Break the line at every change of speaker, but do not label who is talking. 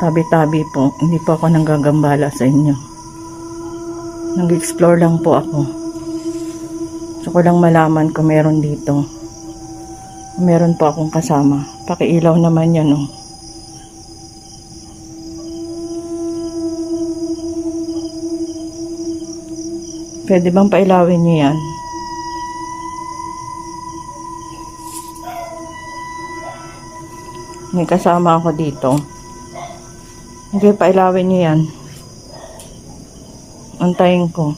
tabi-tabi po. Hindi po ako nanggagambala sa inyo. Nag-explore lang po ako. Gusto ko lang malaman kung meron dito. Meron po akong kasama. Pakiilaw naman yan, oh. Pwede bang pailawin niyo yan? May kasama ako dito. Hindi, pailawin niyo yan. Antayin ko.